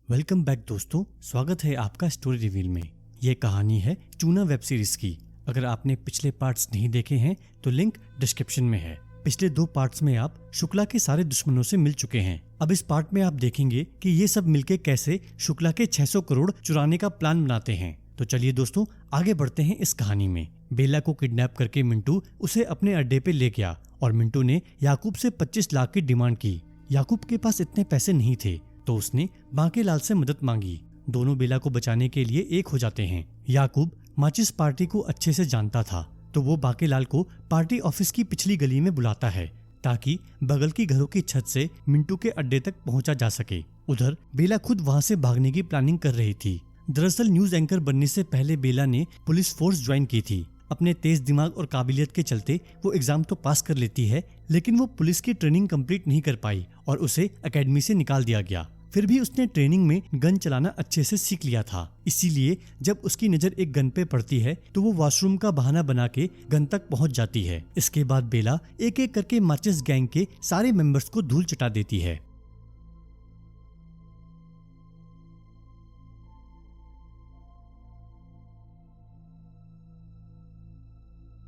Welcome back दोस्तों, स्वागत है आपका स्टोरी रिवील में। ये कहानी है चूना वेब सीरीज की। अगर आपने पिछले पार्ट्स नहीं देखे हैं तो लिंक डिस्क्रिप्शन में है। पिछले 2 पार्ट्स में आप शुक्ला के सारे दुश्मनों से मिल चुके हैं। अब इस पार्ट में आप देखेंगे कि ये सब मिलके कैसे शुक्ला के 600 करोड़ चुराने का प्लान बनाते हैं। तो चलिए दोस्तों आगे बढ़ते हैं इस कहानी में। बेला को किडनैप करके मिंटू उसे अपने अड्डे पे ले गया और मिंटू ने याकूब से 25 लाख की डिमांड की। याकूब के पास इतने पैसे नहीं थे तो उसने बांकेलाल से मदद मांगी। दोनों बेला को बचाने के लिए एक हो जाते हैं। याकूब माचिस पार्टी को अच्छे से जानता था तो वो बांकेलाल को पार्टी ऑफिस की पिछली गली में बुलाता है ताकि बगल की घरों की छत से मिंटू के अड्डे तक पहुंचा जा सके। उधर बेला खुद वहां से भागने की प्लानिंग कर रही थी। दरअसल न्यूज एंकर बनने से पहले बेला ने पुलिस फोर्स ज्वाइन की थी। अपने तेज दिमाग और काबिलियत के चलते वो एग्जाम तो पास कर लेती है, लेकिन वो पुलिस की ट्रेनिंग कंप्लीट नहीं कर पाई और उसे एकेडमी से निकाल दिया गया। फिर भी उसने ट्रेनिंग में गन चलाना अच्छे से सीख लिया था। इसीलिए जब उसकी नजर एक गन पे पड़ती है तो वो वॉशरूम का बहाना बना के गन तक पहुंच जाती है। इसके बाद बेला एक एक करके माचिस गैंग के सारे मेंबर्स को धूल चटा देती है।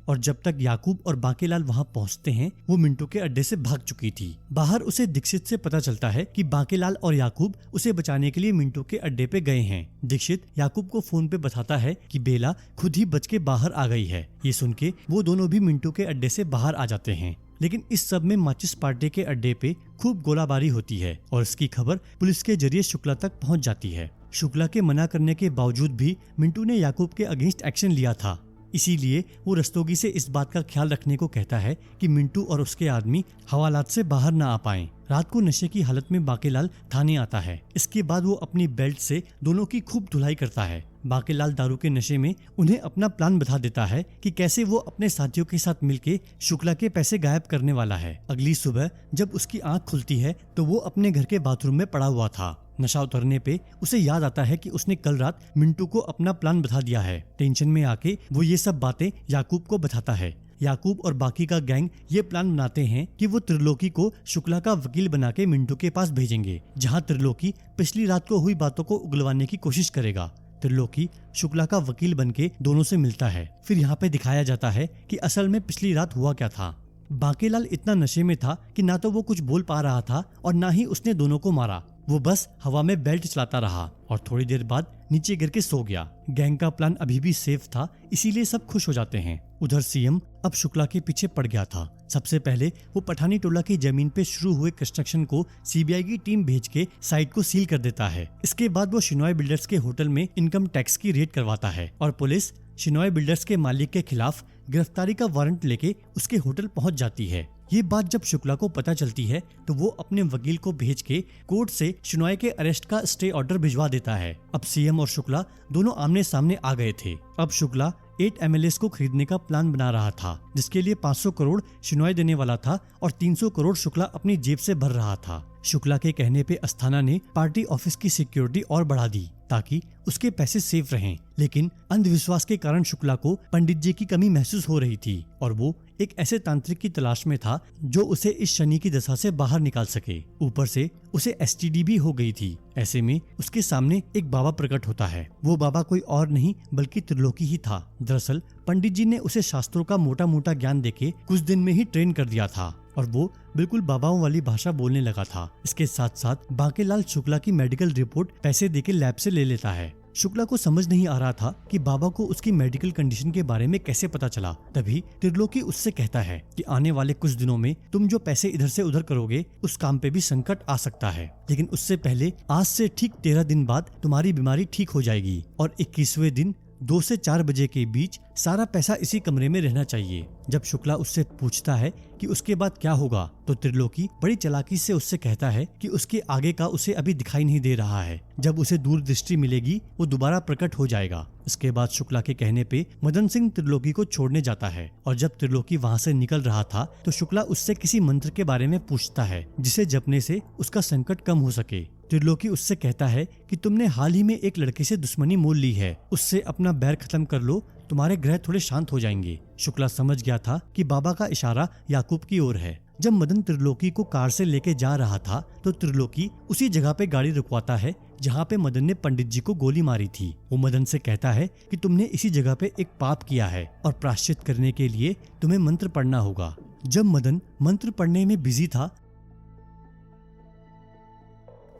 और जब तक याकूब और बांकेलाल वहां पहुंचते हैं वो मिंटू के अड्डे से भाग चुकी थी। बाहर उसे दीक्षित से पता चलता है कि बांकेलाल और याकूब उसे बचाने के लिए मिंटू के अड्डे पे गए हैं। दीक्षित याकूब को फोन पे बताता है कि बेला खुद ही बच के बाहर आ गई है। ये सुन के वो दोनों भी मिंटू के अड्डे से बाहर आ जाते हैं। लेकिन इस सब में माचिस पार्टी के अड्डे पे खूब गोलाबारी होती है और इसकी खबर पुलिस के जरिए शुक्ला तक पहुँच जाती है। शुक्ला के मना करने के बावजूद भी मिंटू ने याकूब के अगेंस्ट एक्शन लिया था। इसीलिए वो रस्तोगी से इस बात का ख्याल रखने को कहता है कि मिंटू और उसके आदमी हवालात से बाहर न आ पाएं। रात को नशे की हालत में बांकेलाल थाने आता है। इसके बाद वो अपनी बेल्ट से दोनों की खूब धुलाई करता है। बांकेलाल दारू के नशे में उन्हें अपना प्लान बता देता है कि कैसे वो अपने साथियों के साथ मिलके शुक्ला के पैसे गायब करने वाला है। अगली सुबह जब उसकी आंख खुलती है तो वो अपने घर के बाथरूम में पड़ा हुआ था। नशा उतरने पे उसे याद आता है कि उसने कल रात मिंटू को अपना प्लान बता दिया है। टेंशन में आके वो ये सब बातें याकूब को बताता है। याकूब और बाकी का गैंग ये प्लान बनाते हैं कि वो त्रिलोकी को शुक्ला का वकील बना के मिंटू के पास भेजेंगे, जहाँ त्रिलोकी पिछली रात को हुई बातों को उगलवाने की कोशिश करेगा। त्रिलोकी शुक्ला का वकील बनके दोनों से मिलता है। फिर यहाँ पे दिखाया जाता है कि असल में पिछली रात हुआ क्या था। बांकेलाल इतना नशे में था कि ना तो वो कुछ बोल पा रहा था और ना ही उसने दोनों को मारा। वो बस हवा में बेल्ट चलाता रहा और थोड़ी देर बाद नीचे गिर के सो गया। गैंग का प्लान अभी भी सेफ था, इसीलिए सब खुश हो जाते हैं। उधर सीएम अब शुक्ला के पीछे पड़ गया था। सबसे पहले वो पठानी टोला की जमीन पे शुरू हुए कंस्ट्रक्शन को सीबीआई की टीम भेज के साइट को सील कर देता है। इसके बाद वो शिनॉय बिल्डर्स के होटल में इनकम टैक्स की रेड करवाता है और पुलिस शिनॉय बिल्डर्स के मालिक के खिलाफ गिरफ्तारी का वारंट लेके उसके होटल पहुंच जाती है। ये बात जब शुक्ला को पता चलती है तो वो अपने वकील को भेज के कोर्ट से शिनॉय के अरेस्ट का स्टे ऑर्डर भिजवा देता है। अब सीएम और शुक्ला दोनों आमने सामने आ गए थे। अब शुक्ला 8 एमएलएस को खरीदने का प्लान बना रहा था, जिसके लिए 500 करोड़ शिनॉय देने वाला था और 300 करोड़ शुक्ला अपनी जेब से भर रहा था। शुक्ला के कहने पे अस्थाना ने पार्टी ऑफिस की सिक्योरिटी और बढ़ा दी ताकि उसके पैसे सेफ रहें। लेकिन अंधविश्वास के कारण शुक्ला को पंडित जी की कमी महसूस हो रही थी और वो एक ऐसे तांत्रिक की तलाश में था जो उसे इस शनि की दशा से बाहर निकाल सके। ऊपर से उसे एसटीडी भी हो गई थी। ऐसे में उसके सामने एक बाबा प्रकट होता है। वो बाबा कोई और नहीं बल्कि त्रिलोकी ही था। दरअसल पंडित जी ने उसे शास्त्रों का मोटा मोटा ज्ञान देके कुछ दिन में ही ट्रेन कर दिया था और वो बिल्कुल बाबाओं वाली भाषा बोलने लगा था। इसके साथ साथ बांकेलाल शुक्ला की मेडिकल रिपोर्ट पैसे देके लैब से ले लेता है। शुक्ला को समझ नहीं आ रहा था कि बाबा को उसकी मेडिकल कंडीशन के बारे में कैसे पता चला। तभी त्रिलोकी उससे कहता है कि आने वाले कुछ दिनों में तुम जो पैसे इधर से उधर करोगे उस काम पे भी संकट आ सकता है, लेकिन उससे पहले आज से ठीक 13 दिन बाद तुम्हारी बीमारी ठीक हो जाएगी और 21वें दिन 2 से 4 बजे के बीच सारा पैसा इसी कमरे में रहना चाहिए। जब शुक्ला उससे पूछता है कि उसके बाद क्या होगा तो त्रिलोकी बड़ी चालाकी से उससे कहता है कि उसके आगे का उसे अभी दिखाई नहीं दे रहा है। जब उसे दूरदृष्टि मिलेगी वो दोबारा प्रकट हो जाएगा। इसके बाद शुक्ला के कहने पे मदन सिंह त्रिलोकी को छोड़ने जाता है और जब त्रिलोकी वहाँ से निकल रहा था तो शुक्ला उससे किसी मंत्र के बारे में पूछता है जिसे जपने से उसका संकट कम हो सके। त्रिलोकी उससे कहता है कि तुमने हाल ही में एक लड़के से दुश्मनी मोल ली है, उससे अपना बैर खत्म कर लो, तुम्हारे ग्रह थोड़े शांत हो जाएंगे। शुक्ला समझ गया था कि बाबा का इशारा याकूब की ओर है। जब मदन त्रिलोकी को कार से लेके जा रहा था तो त्रिलोकी उसी जगह पे गाड़ी रुकवाता है जहाँ पे मदन ने पंडित जी को गोली मारी थी। वो मदन से कहता है कि तुमने इसी जगह पे एक पाप किया है और प्रायश्चित करने के लिए तुम्हें मंत्र पढ़ना होगा। जब मदन मंत्र पढ़ने में बिजी था,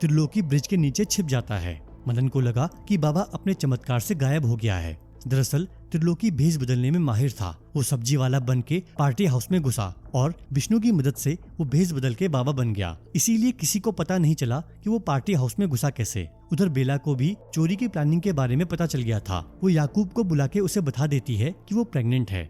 त्रिलोकी ब्रिज के नीचे छिप जाता है। मदन को लगा कि बाबा अपने चमत्कार से गायब हो गया है। दरअसल त्रिलोकी भेष बदलने में माहिर था। वो सब्जी वाला बन के पार्टी हाउस में घुसा और विष्णु की मदद से वो भेष बदल के बाबा बन गया। इसीलिए किसी को पता नहीं चला कि वो पार्टी हाउस में घुसा कैसे। उधर बेला को भी चोरी की प्लानिंग के बारे में पता चल गया था। वो याकूब को बुला के उसे बता देती है कि वो प्रेग्नेंट है।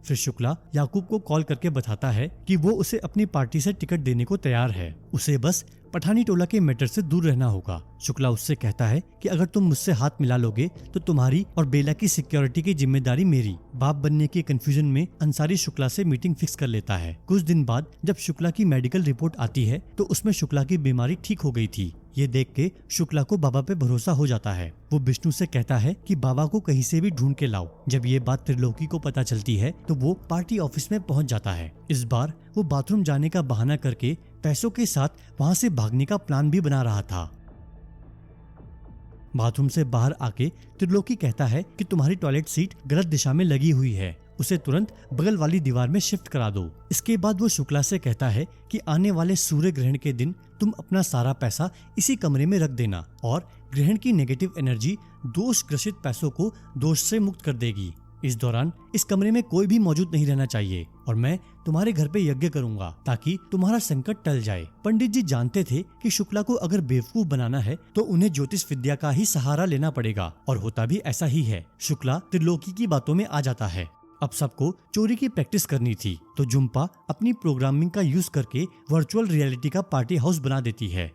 फिर शुक्ला याकूब को कॉल करके बताता है कि वो उसे अपनी पार्टी से टिकट देने को तैयार है। उसे बस पठानी टोला के मैटर से दूर रहना होगा। शुक्ला उससे कहता है कि अगर तुम मुझसे हाथ मिला लोगे तो तुम्हारी और बेला की सिक्योरिटी की जिम्मेदारी मेरी। बाप बनने के कंफ्यूजन में अंसारी शुक्ला से मीटिंग फिक्स कर लेता है। कुछ दिन बाद जब शुक्ला की मेडिकल रिपोर्ट आती है तो उसमें शुक्ला की बीमारी ठीक हो गई थी। ये देख के शुक्ला को बाबा पे भरोसा हो जाता है। वो विष्णु से कहता है कि बाबा को कहीं से भी ढूंढ के लाओ। जब ये बात त्रिलोकी को पता चलती है तो वो पार्टी ऑफिस में पहुंच जाता है। इस बार वो बाथरूम जाने का बहाना करके पैसों के साथ वहां से भागने का प्लान भी बना रहा था। बाथरूम से बाहर आके त्रिलोकी कहता है कि तुम्हारी टॉयलेट सीट गलत दिशा में लगी हुई है, उसे तुरंत बगल वाली दीवार में शिफ्ट करा दो। इसके बाद वो शुक्ला से कहता है कि आने वाले सूर्य ग्रहण के दिन तुम अपना सारा पैसा इसी कमरे में रख देना और ग्रहण की नेगेटिव एनर्जी दोष ग्रसित पैसों को दोष से मुक्त कर देगी। इस दौरान इस कमरे में कोई भी मौजूद नहीं रहना चाहिए और मैं तुम्हारे घर पे यज्ञ करूंगा ताकि तुम्हारा संकट टल जाए। पंडित जी जानते थे कि शुक्ला को अगर बेवकूफ बनाना है तो उन्हें ज्योतिष विद्या का ही सहारा लेना पड़ेगा और होता भी ऐसा ही है। शुक्ला त्रिलोकी की बातों में आ जाता है। अब सबको चोरी की प्रैक्टिस करनी थी तो जुम्पा अपनी प्रोग्रामिंग का यूज करके वर्चुअल रियलिटी का पार्टी हाउस बना देती है।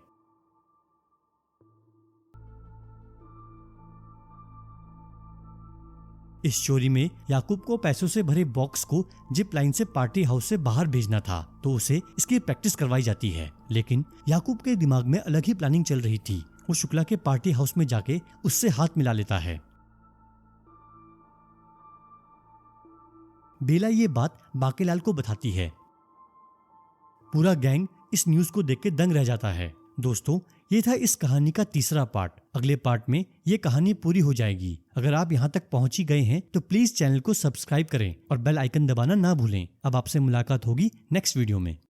इस चोरी में याकूब को पैसों से भरे बॉक्स को जिप लाइन से पार्टी हाउस से बाहर भेजना था तो उसे इसकी प्रैक्टिस करवाई जाती है। लेकिन याकूब के दिमाग में अलग ही प्लानिंग चल रही थी। वो शुक्ला के पार्टी हाउस में जाके उससे हाथ मिला लेता है। बेला ये बात बाकेलाल को बताती है। पूरा गैंग इस न्यूज को देख के दंग रह जाता है। दोस्तों, ये था इस कहानी का तीसरा पार्ट। अगले पार्ट में ये कहानी पूरी हो जाएगी। अगर आप यहाँ तक पहुंच ही गए हैं तो प्लीज चैनल को सब्सक्राइब करें और बेल आइकन दबाना ना भूलें। अब आपसे मुलाकात होगी नेक्स्ट वीडियो में।